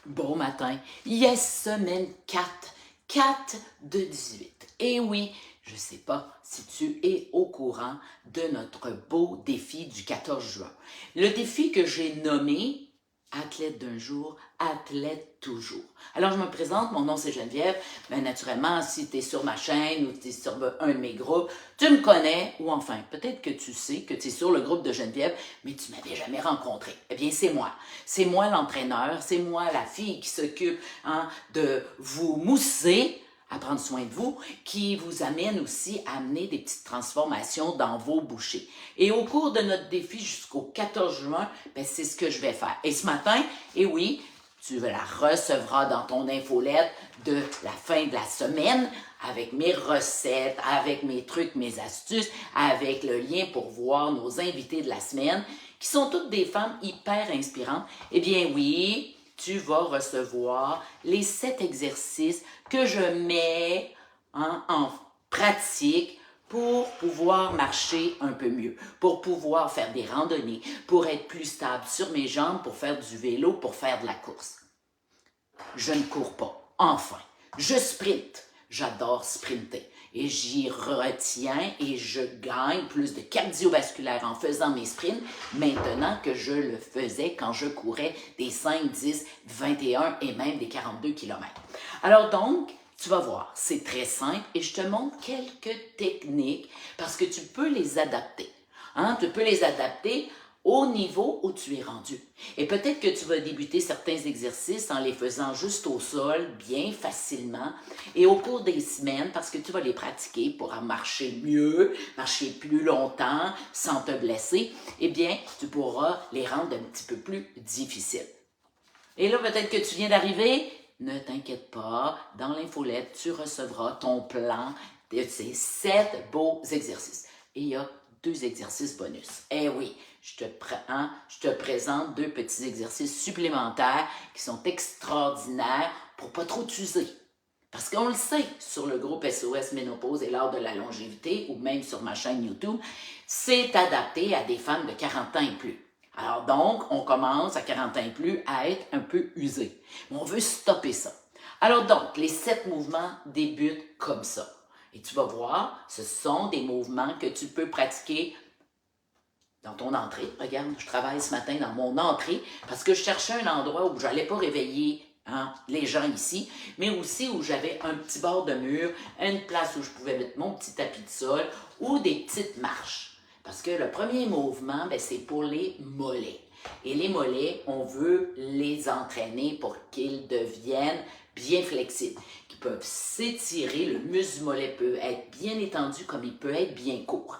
Bon matin, yes, semaine 4 de 18. Et oui, je ne sais pas si tu es au courant de notre beau défi du 14 juin. Le défi que j'ai nommé Athlète d'un jour, athlète toujours. Alors, je me présente, mon nom c'est Geneviève. Mais naturellement, si tu es sur ma chaîne ou tu es sur un de mes groupes, tu me connais, ou enfin, peut-être que tu sais que tu es sur le groupe de Geneviève, mais tu m'avais jamais rencontré. Eh bien, c'est moi. C'est moi l'entraîneur, c'est moi la fille qui s'occupe de vous mousser à prendre soin de vous, qui vous amène aussi à amener des petites transformations dans vos bouchées. Et au cours de notre défi jusqu'au 14 juin, ben, c'est ce que je vais faire. Et ce matin, et oui, tu la recevras dans ton infolette de la fin de la semaine avec mes recettes, avec mes trucs, mes astuces, avec le lien pour voir nos invités de la semaine, qui sont toutes des femmes hyper inspirantes. Eh bien oui, tu vas recevoir les 7 exercices que je mets en pratique pour pouvoir marcher un peu mieux, pour pouvoir faire des randonnées, pour être plus stable sur mes jambes, pour faire du vélo, pour faire de la course. Je ne cours pas. Enfin, je sprinte. J'adore sprinter. Et j'y retiens et je gagne plus de cardiovasculaire en faisant mes sprints maintenant que je le faisais quand je courais des 5, 10, 21 et même des 42 km. Alors donc, tu vas voir, c'est très simple et je te montre quelques techniques parce que tu peux les adapter. Tu peux les adapter au niveau où tu es rendu. Et peut-être que tu vas débuter certains exercices en les faisant juste au sol, bien facilement, et au cours des semaines, parce que tu vas les pratiquer pour marcher mieux, marcher plus longtemps, sans te blesser, eh bien, tu pourras les rendre un petit peu plus difficiles. Et là, peut-être que tu viens d'arriver, ne t'inquiète pas, dans l'infolette, tu recevras ton plan de ces 7 beaux exercices. Et il y a 2 exercices bonus. Eh oui, je te présente 2 petits exercices supplémentaires qui sont extraordinaires pour pas trop t'user. Parce qu'on le sait, sur le groupe SOS Ménopause et l'art de la longévité, ou même sur ma chaîne YouTube, c'est adapté à des femmes de 40 ans et plus. Alors donc, on commence à 40 ans et plus à être un peu usé. Mais on veut stopper ça. Alors donc, les 7 mouvements débutent comme ça. Et tu vas voir, ce sont des mouvements que tu peux pratiquer dans ton entrée. Regarde, je travaille ce matin dans mon entrée parce que je cherchais un endroit où je n'allais pas réveiller les gens ici, mais aussi où j'avais un petit bord de mur, une place où je pouvais mettre mon petit tapis de sol ou des petites marches. Parce que le premier mouvement, c'est pour les mollets. Et les mollets, on veut les entraîner pour qu'ils deviennent bien flexibles, qu'ils peuvent s'étirer. Le muscle du mollet peut être bien étendu comme il peut être bien court.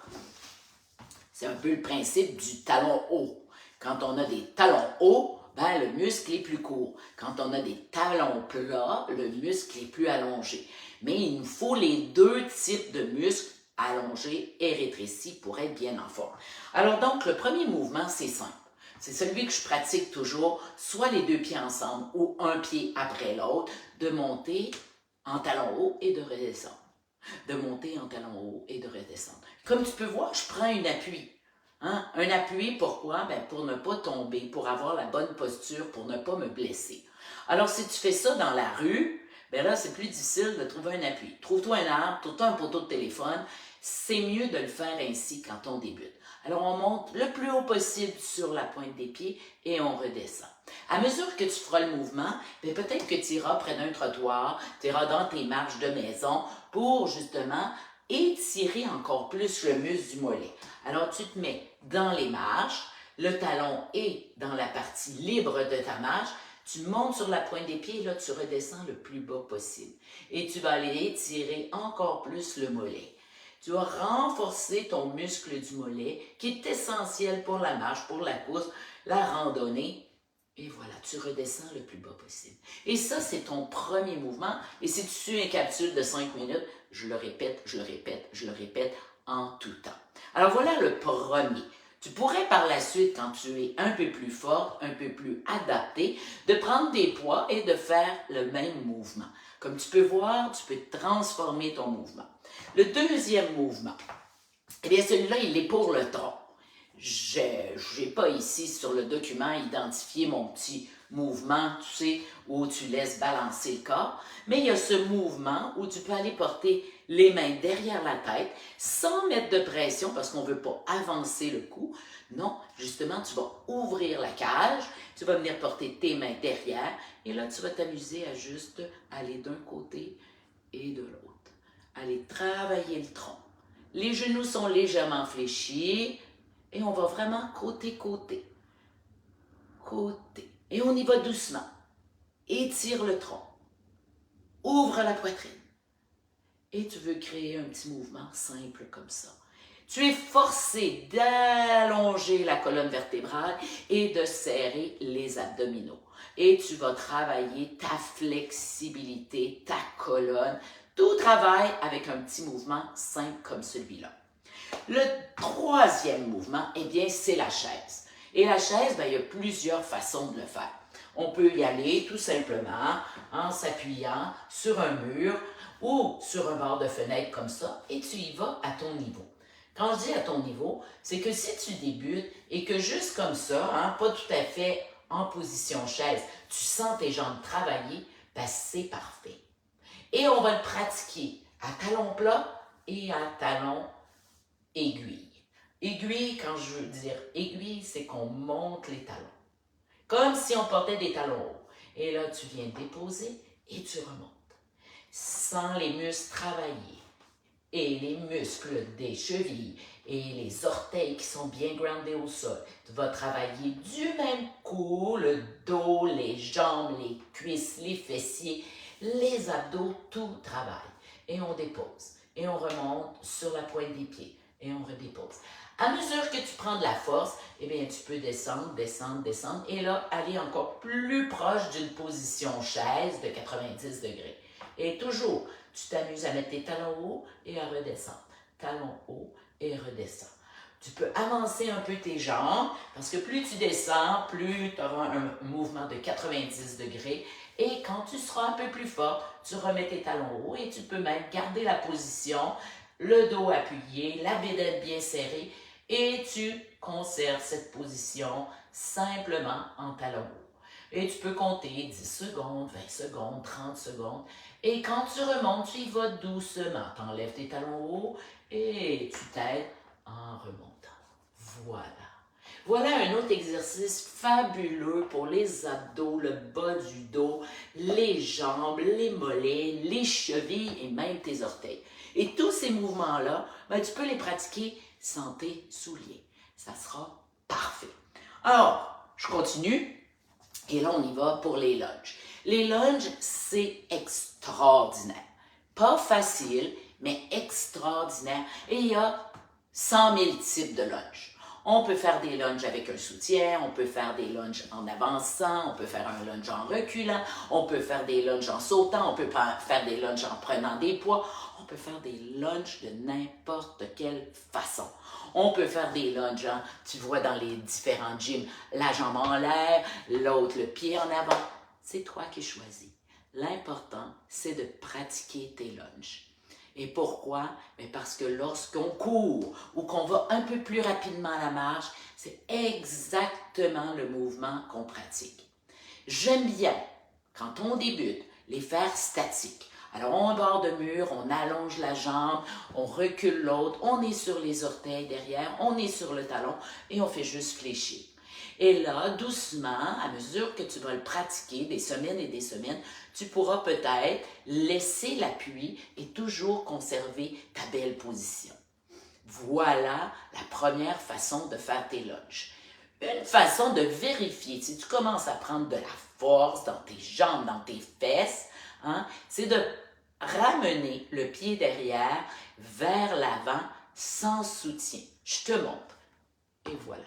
C'est un peu le principe du talon haut. Quand on a des talons hauts, le muscle est plus court. Quand on a des talons plats, le muscle est plus allongé. Mais il nous faut les 2 types de muscles allongés et rétrécis pour être bien en forme. Alors donc, le premier mouvement, c'est simple. C'est celui que je pratique toujours, soit les 2 pieds ensemble ou un pied après l'autre, de monter en talon haut et de redescendre. De monter en talon haut et de redescendre. Comme tu peux voir, je prends un appui. Un appui, pourquoi? Pour ne pas tomber, pour avoir la bonne posture, pour ne pas me blesser. Alors, si tu fais ça dans la rue, là, c'est plus difficile de trouver un appui. Trouve-toi un arbre, trouve-toi un poteau de téléphone. C'est mieux de le faire ainsi quand on débute. Alors, on monte le plus haut possible sur la pointe des pieds et on redescend. À mesure que tu feras le mouvement, peut-être que tu iras près d'un trottoir, tu iras dans tes marches de maison pour justement étirer encore plus le muscle du mollet. Alors, tu te mets dans les marches, le talon est dans la partie libre de ta marche, tu montes sur la pointe des pieds et là, tu redescends le plus bas possible. Et tu vas aller étirer encore plus le mollet. Tu vas renforcer ton muscle du mollet qui est essentiel pour la marche, pour la course, la randonnée. Et voilà, tu redescends le plus bas possible. Et ça, c'est ton premier mouvement. Et si tu suis une capsule de 5 minutes, je le répète, je le répète, je le répète en tout temps. Alors voilà le premier. Tu pourrais par la suite, quand tu es un peu plus forte, un peu plus adaptée, de prendre des poids et de faire le même mouvement. Comme tu peux voir, tu peux transformer ton mouvement. Le deuxième mouvement, eh bien celui-là, il est pour le tronc. Je n'ai pas ici sur le document identifié mon petit mouvement, tu sais, où tu laisses balancer le corps, mais il y a ce mouvement où tu peux aller porter les mains derrière la tête sans mettre de pression parce qu'on ne veut pas avancer le cou. Non, justement, tu vas ouvrir la cage, tu vas venir porter tes mains derrière et là, tu vas t'amuser à juste aller d'un côté et de l'autre. Aller travailler le tronc. Les genoux sont légèrement fléchis et on va vraiment côté-côté. Côté. Et on y va doucement. Étire le tronc. Ouvre la poitrine. Et tu veux créer un petit mouvement simple comme ça. Tu es forcé d'allonger la colonne vertébrale et de serrer les abdominaux. Et tu vas travailler ta flexibilité, ta colonne. Tout travaille avec un petit mouvement simple comme celui-là. Le troisième mouvement, eh bien, c'est la chaise. Et la chaise, il y a plusieurs façons de le faire. On peut y aller tout simplement en s'appuyant sur un mur ou sur un bord de fenêtre comme ça et tu y vas à ton niveau. Quand je dis à ton niveau, c'est que si tu débutes et que juste comme ça, pas tout à fait en position chaise, tu sens tes jambes travailler, c'est parfait. Et on va le pratiquer à talons plats et à talons aiguilles. Aiguille, quand je veux dire aiguille, c'est qu'on monte les talons. Comme si on portait des talons hauts. Et là, tu viens déposer et tu remontes. Sans les muscles travailler. Et les muscles des chevilles et les orteils qui sont bien groundés au sol. Tu vas travailler du même coup, le dos, les jambes, les cuisses, les fessiers, les abdos, tout travaille. Et on dépose. Et on remonte sur la pointe des pieds. Et on redépose. À mesure que tu prends de la force, eh bien, tu peux descendre, descendre, descendre. Et là, aller encore plus proche d'une position chaise de 90 degrés. Et toujours, tu t'amuses à mettre tes talons hauts et à redescendre. Talons hauts et redescends. Tu peux avancer un peu tes jambes parce que plus tu descends, plus tu auras un mouvement de 90 degrés. Et quand tu seras un peu plus fort, tu remets tes talons hauts et tu peux même garder la position, le dos appuyé, la bédaine bien serrée et tu conserves cette position simplement en talons hauts. Et tu peux compter 10 secondes, 20 secondes, 30 secondes. Et quand tu remontes, tu y vas doucement. Tu enlèves tes talons hauts et tu t'aides en remontant. Voilà. Voilà un autre exercice fabuleux pour les abdos, le bas du dos, les jambes, les mollets, les chevilles et même tes orteils. Et tous ces mouvements-là, tu peux les pratiquer sans tes souliers. Ça sera parfait. Alors, je continue. Et là, on y va pour les lunges. Les lunges, c'est extraordinaire. Pas facile, mais extraordinaire. Et il y a 100 000 types de lunges. On peut faire des lunges avec un soutien, on peut faire des lunges en avançant, on peut faire un lunge en reculant, on peut faire des lunges en sautant, on peut faire des lunges en prenant des poids, on peut faire des lunges de n'importe quelle façon. On peut faire des lunges, tu vois dans les différents gyms, la jambe en l'air, l'autre le pied en avant. C'est toi qui choisis. L'important, c'est de pratiquer tes lunges. Et pourquoi? Parce que lorsqu'on court ou qu'on va un peu plus rapidement à la marche, c'est exactement le mouvement qu'on pratique. J'aime bien, quand on débute, les faire statiques. Alors, on bord de mur, on allonge la jambe, on recule l'autre, on est sur les orteils derrière, on est sur le talon et on fait juste fléchir. Et là, doucement, à mesure que tu vas le pratiquer des semaines et des semaines, tu pourras peut-être laisser l'appui et toujours conserver ta belle position. Voilà la première façon de faire tes lunges. Une façon de vérifier si tu commences à prendre de la force dans tes jambes, dans tes fesses, c'est de ramener le pied derrière vers l'avant sans soutien. Je te montre. Et voilà.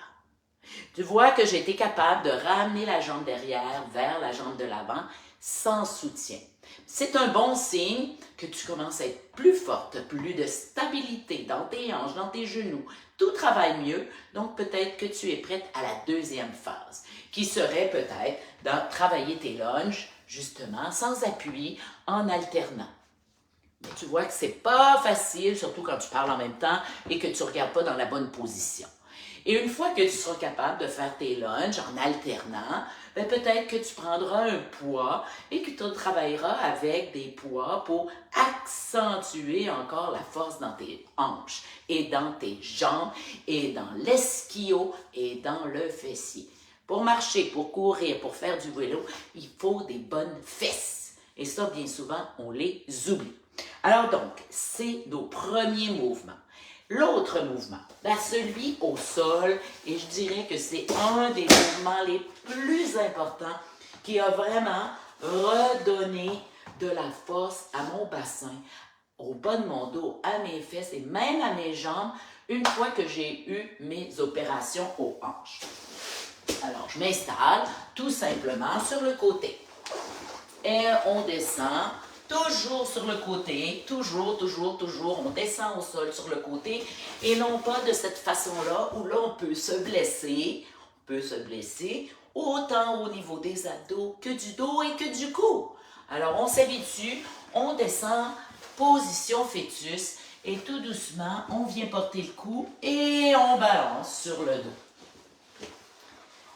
Tu vois que j'ai été capable de ramener la jambe derrière vers la jambe de l'avant sans soutien. C'est un bon signe que tu commences à être plus forte, plus de stabilité dans tes hanches, dans tes genoux. Tout travaille mieux, donc peut-être que tu es prête à la deuxième phase, qui serait peut-être de travailler tes lunges, justement, sans appui, en alternant. Mais tu vois que c'est pas facile, surtout quand tu parles en même temps et que tu ne regardes pas dans la bonne position. Et une fois que tu seras capable de faire tes lunges en alternant, ben peut-être que tu prendras un poids et que tu travailleras avec des poids pour accentuer encore la force dans tes hanches et dans tes jambes et dans l'ischio et dans le fessier. Pour marcher, pour courir, pour faire du vélo, il faut des bonnes fesses. Et ça, bien souvent, on les oublie. Alors donc, c'est nos premiers mouvements. L'autre mouvement, ben celui au sol, et je dirais que c'est un des mouvements les plus importants qui a vraiment redonné de la force à mon bassin, au bas de mon dos, à mes fesses et même à mes jambes une fois que j'ai eu mes opérations aux hanches. Alors, je m'installe tout simplement sur le côté et on descend. Toujours sur le côté, toujours, on descend au sol sur le côté et non pas de cette façon-là où là on peut se blesser, autant au niveau des abdos que du dos et que du cou. Alors on s'habitue, on descend, position fœtus et tout doucement on vient porter le cou et on balance sur le dos.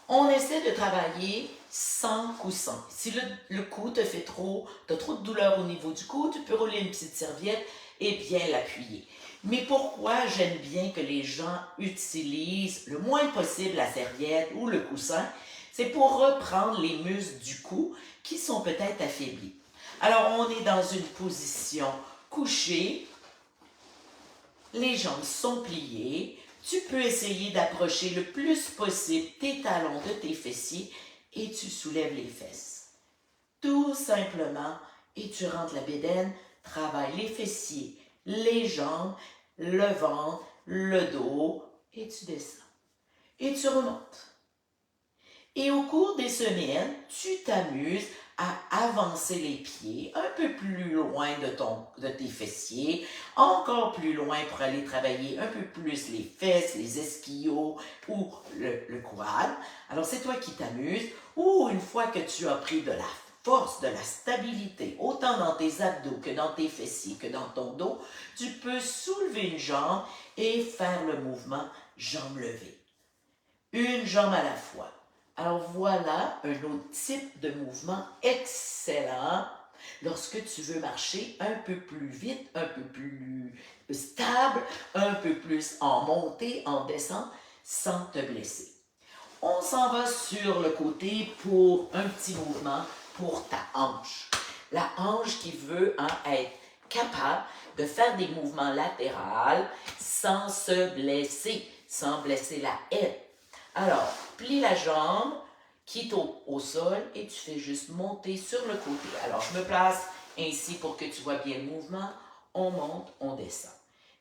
On essaie de travailler sans coussin. Si le cou te fait trop, tu as trop de douleur au niveau du cou, tu peux rouler une petite serviette et bien l'appuyer. Mais pourquoi j'aime bien que les gens utilisent le moins possible la serviette ou le coussin? C'est pour reprendre les muscles du cou qui sont peut-être affaiblis. Alors, on est dans une position couchée, les jambes sont pliées, tu peux essayer d'approcher le plus possible tes talons de tes fessiers et tu soulèves les fesses. Tout simplement, et tu rentres la bédaine, travaille les fessiers, les jambes, le ventre, le dos, et tu descends. Et tu remontes. Et au cours des semaines, tu t'amuses à avancer les pieds un peu plus loin de tes fessiers, encore plus loin pour aller travailler un peu plus les fesses, les ischios ou le quad. Alors c'est toi qui t'amuses, ou une fois que tu as pris de la force, de la stabilité, autant dans tes abdos que dans tes fessiers, que dans ton dos, tu peux soulever une jambe et faire le mouvement jambe levée. Une jambe à la fois. Alors voilà un autre type de mouvement excellent lorsque tu veux marcher un peu plus vite, un peu plus stable, un peu plus en montée, en descente, sans te blesser. On s'en va sur le côté pour un petit mouvement pour ta hanche. La hanche qui veut être capable de faire des mouvements latéraux sans se blesser, sans blesser la aide. Alors, plie la jambe, quitte au sol et tu fais juste monter sur le côté. Alors, je me place ainsi pour que tu vois bien le mouvement. On monte, on descend.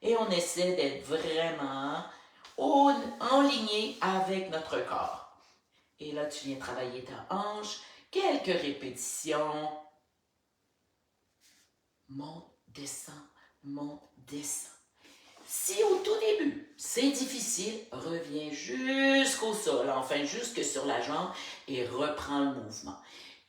Et on essaie d'être vraiment en lignée avec notre corps. Et là, tu viens travailler ta hanche. Quelques répétitions. Monte, descend, monte, descend. Si au tout début, c'est difficile, reviens jusqu'au sol, enfin jusque sur la jambe et reprends le mouvement.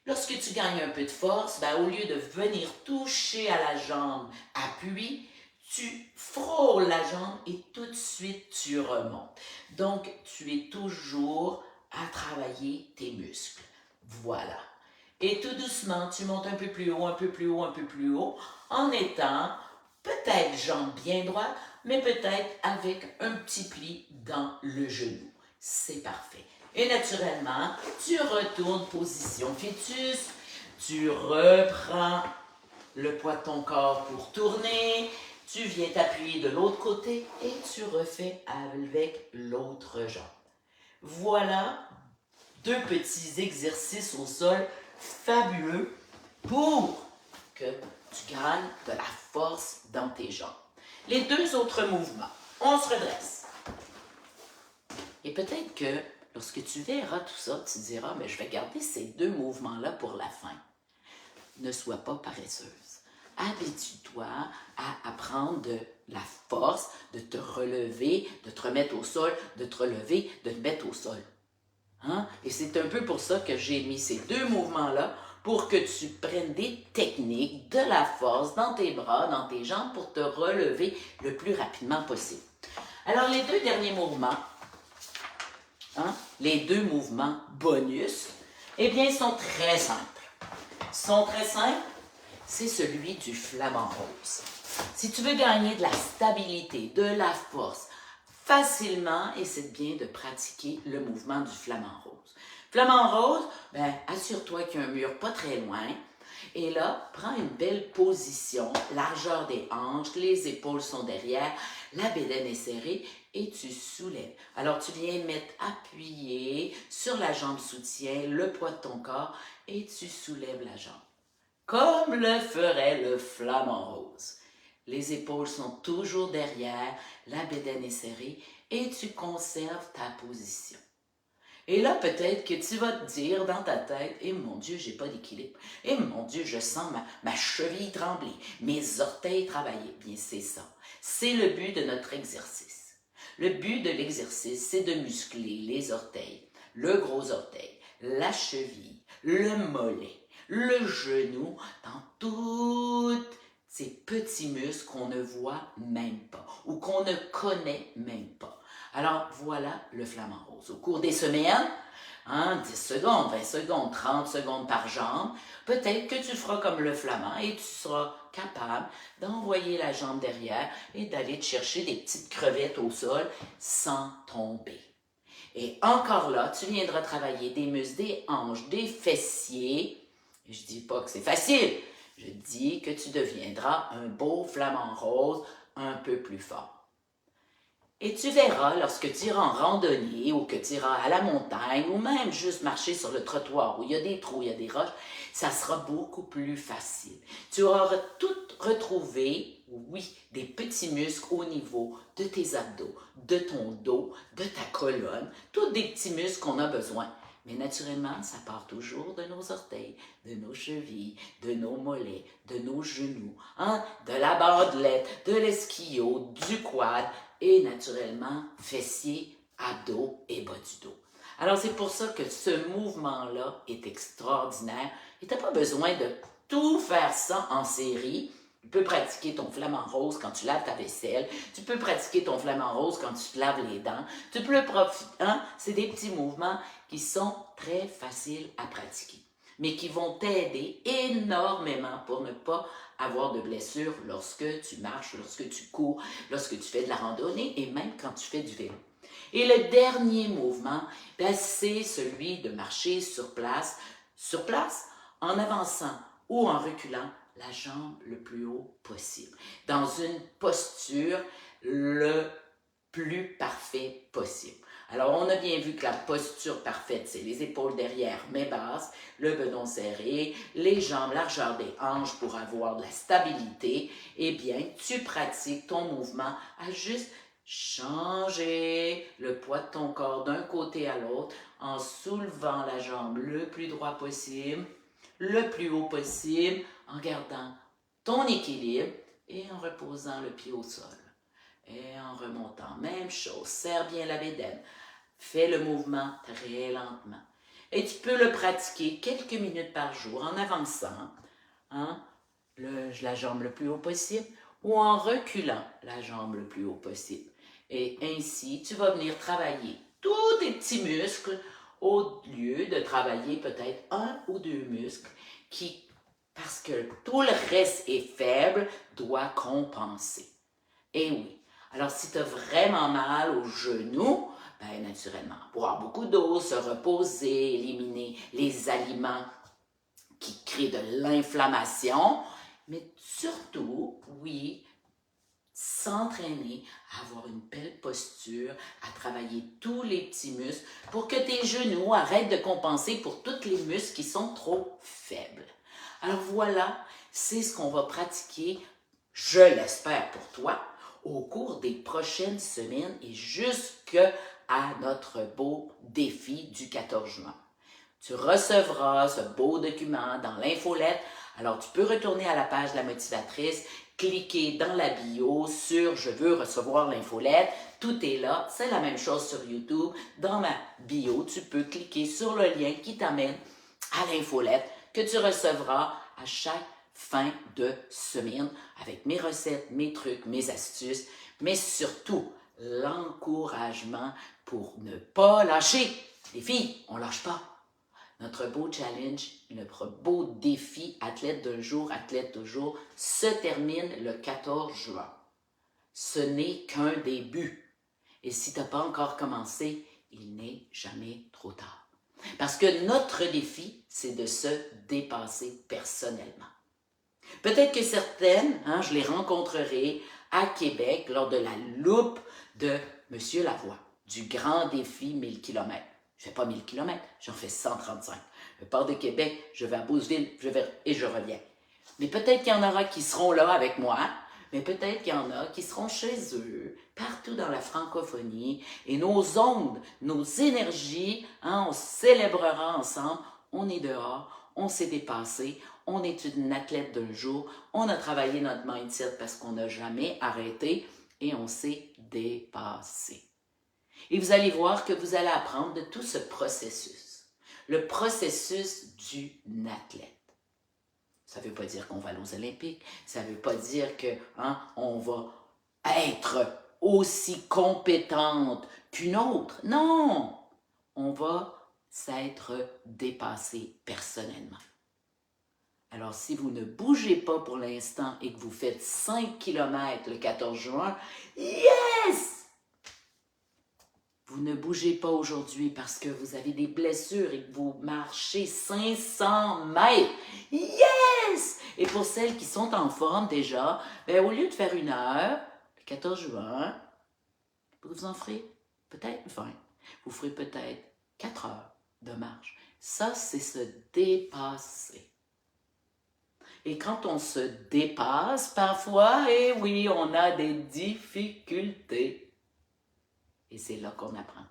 Lorsque tu gagnes un peu de force, au lieu de venir toucher à la jambe, appuie, tu frôles la jambe et tout de suite tu remontes. Donc, tu es toujours à travailler tes muscles. Voilà. Et tout doucement, tu montes un peu plus haut, un peu plus haut, un peu plus haut, en étant peut-être jambes bien droites, mais peut-être avec un petit pli dans le genou. C'est parfait. Et naturellement, tu retournes position fœtus, tu reprends le poids de ton corps pour tourner, tu viens t'appuyer de l'autre côté et tu refais avec l'autre jambe. Voilà deux petits exercices au sol fabuleux pour que tu gagnes de la force dans tes jambes. Les deux autres mouvements, on se redresse. Et peut-être que lorsque tu verras tout ça, tu diras, mais je vais garder ces deux mouvements-là pour la fin. Ne sois pas paresseuse. Habitue-toi à apprendre de la force, de te relever, de te remettre au sol, de te relever, de te mettre au sol. Hein? Et c'est un peu pour ça que j'ai mis ces deux mouvements-là pour que tu prennes des techniques, de la force dans tes bras, dans tes jambes pour te relever le plus rapidement possible. Alors, les deux derniers mouvements, hein, les deux mouvements bonus, eh bien, ils sont très simples. Ils sont très simples, c'est celui du flamant rose. Si tu veux gagner de la stabilité, de la force, facilement, essaie bien de pratiquer le mouvement du flamant rose. Flamant rose, ben, assure-toi qu'il y a un mur pas très loin. Et là, prends une belle position, largeur des hanches, les épaules sont derrière, la bédaine est serrée et tu soulèves. Alors, tu viens mettre appuyé sur la jambe soutien, le poids de ton corps et tu soulèves la jambe. Comme le ferait le flamant rose. Les épaules sont toujours derrière, la bédaine est serrée et tu conserves ta position. Et là, peut-être que tu vas te dire dans ta tête, « Eh mon Dieu, j'ai pas d'équilibre. Eh mon Dieu, je sens ma cheville trembler, mes orteils travailler. » Bien, c'est ça. C'est le but de notre exercice. Le but de l'exercice, c'est de muscler les orteils, le gros orteil, la cheville, le mollet, le genou, dans toutes ces petits muscles qu'on ne voit même pas ou qu'on ne connaît même pas. Alors, voilà le flamant rose. Au cours des semaines, 10 secondes, 20 secondes, 30 secondes par jambe, peut-être que tu feras comme le flamand et tu seras capable d'envoyer la jambe derrière et d'aller te chercher des petites crevettes au sol sans tomber. Et encore là, tu viendras travailler des muscles, des hanches, des fessiers. Je dis pas que c'est facile. Je dis que tu deviendras un beau flamant rose un peu plus fort. Et tu verras, lorsque tu iras en randonnée ou que tu iras à la montagne ou même juste marcher sur le trottoir où il y a des trous, il y a des roches, ça sera beaucoup plus facile. Tu auras tout retrouvé, oui, des petits muscles au niveau de tes abdos, de ton dos, de ta colonne, tous des petits muscles qu'on a besoin. Mais naturellement, ça part toujours de nos orteils, de nos chevilles, de nos mollets, de nos genoux, de la bandelette, de l'esquillot, du quad et naturellement fessiers, abdos et bas du dos. Alors c'est pour ça que ce mouvement-là est extraordinaire et tu n'as pas besoin de tout faire ça en série. Tu peux pratiquer ton flamant rose quand tu laves ta vaisselle. Tu peux pratiquer ton flamant rose quand tu te laves les dents. Tu peux profiter. C'est des petits mouvements qui sont très faciles à pratiquer, mais qui vont t'aider énormément pour ne pas avoir de blessures lorsque tu marches, lorsque tu cours, lorsque tu fais de la randonnée et même quand tu fais du vélo. Et le dernier mouvement, c'est celui de marcher sur place, en avançant ou en reculant la jambe le plus haut possible, dans une posture le plus parfait possible. Alors, on a bien vu que la posture parfaite, c'est les épaules derrière mais basses, le bedon serré, les jambes largeur des hanches pour avoir de la stabilité. Eh bien, tu pratiques ton mouvement à juste changer le poids de ton corps d'un côté à l'autre en soulevant la jambe le plus droit possible, le plus haut possible, en gardant ton équilibre et en reposant le pied au sol. Et en remontant, même chose, serre bien la bédaine. Fais le mouvement très lentement. Et tu peux le pratiquer quelques minutes par jour en avançant la jambe le plus haut possible ou en reculant la jambe le plus haut possible. Et ainsi, tu vas venir travailler tous tes petits muscles au lieu de travailler peut-être un ou deux muscles qui, parce que tout le reste est faible, doit compenser. Et oui. Alors, si tu as vraiment mal au genou, naturellement, boire beaucoup d'eau, se reposer, éliminer les aliments qui créent de l'inflammation, mais surtout, oui, s'entraîner à avoir une belle posture, à travailler tous les petits muscles pour que tes genoux arrêtent de compenser pour tous les muscles qui sont trop faibles. Alors voilà, c'est ce qu'on va pratiquer, je l'espère pour toi, au cours des prochaines semaines et jusqu'à notre beau défi du 14 juin. Tu recevras ce beau document dans l'infolette. Alors, tu peux retourner à la page de la motivatrice, cliquer dans la bio sur « Je veux recevoir l'infolette ». Tout est là. C'est la même chose sur YouTube. Dans ma bio, tu peux cliquer sur le lien qui t'amène à l'infolette que tu recevras à chaque fin de semaine avec mes recettes, mes trucs, mes astuces, mais surtout l'encouragement pour ne pas lâcher. Les filles, on ne lâche pas. Notre beau challenge, notre beau défi athlète d'un jour, athlète toujours, se termine le 14 juin. Ce n'est qu'un début. Et si tu n'as pas encore commencé, il n'est jamais trop tard. Parce que notre défi, c'est de se dépasser personnellement. Peut-être que certaines, je les rencontrerai à Québec lors de la loupe de M. Lavoie, du grand défi 1000 km. Je ne fais pas 1000 km, j'en fais 135. Je pars de Québec, je vais à Beauceville, et je reviens. Mais peut-être qu'il y en aura qui seront là avec moi, mais peut-être qu'il y en a qui seront chez eux, partout dans la francophonie, et nos ondes, nos énergies, on célébrera ensemble, on est dehors, on s'est dépassé, on est une athlète d'un jour, on a travaillé notre mindset parce qu'on n'a jamais arrêté et on s'est dépassé. Et vous allez voir que vous allez apprendre de tout ce processus, le processus d'une athlète. Ça ne veut pas dire qu'on va aller aux Olympiques, ça ne veut pas dire qu'on va être aussi compétente qu'une autre. Non, on va s'être dépassé personnellement. Alors, si vous ne bougez pas pour l'instant et que vous faites 5 km le 14 juin, yes! Vous ne bougez pas aujourd'hui parce que vous avez des blessures et que vous marchez 500 mètres. Yes! Et pour celles qui sont en forme déjà, au lieu de faire 1 heure, le 14 juin, vous en ferez peut-être 20. Vous ferez peut-être 4 heures de marche. Ça, c'est se dépasser. Et quand on se dépasse, parfois, oui, on a des difficultés. Et c'est là qu'on apprend.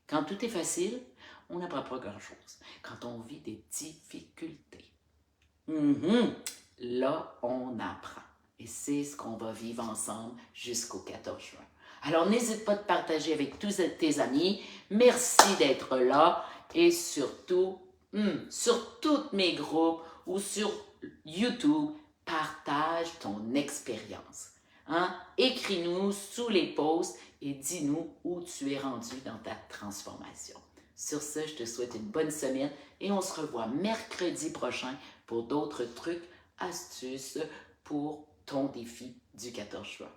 Quand tout est facile, on n'apprend pas grand-chose. Quand on vit des difficultés, là, on apprend. Et c'est ce qu'on va vivre ensemble jusqu'au 14 juin. Alors, n'hésite pas à partager avec tous tes amis. Merci d'être là. Et surtout, sur tous mes groupes ou sur YouTube, partage ton expérience. Écris-nous sous les posts et dis-nous où tu es rendu dans ta transformation. Sur ce, je te souhaite une bonne semaine et on se revoit mercredi prochain pour d'autres trucs, astuces pour ton défi du 14 juin.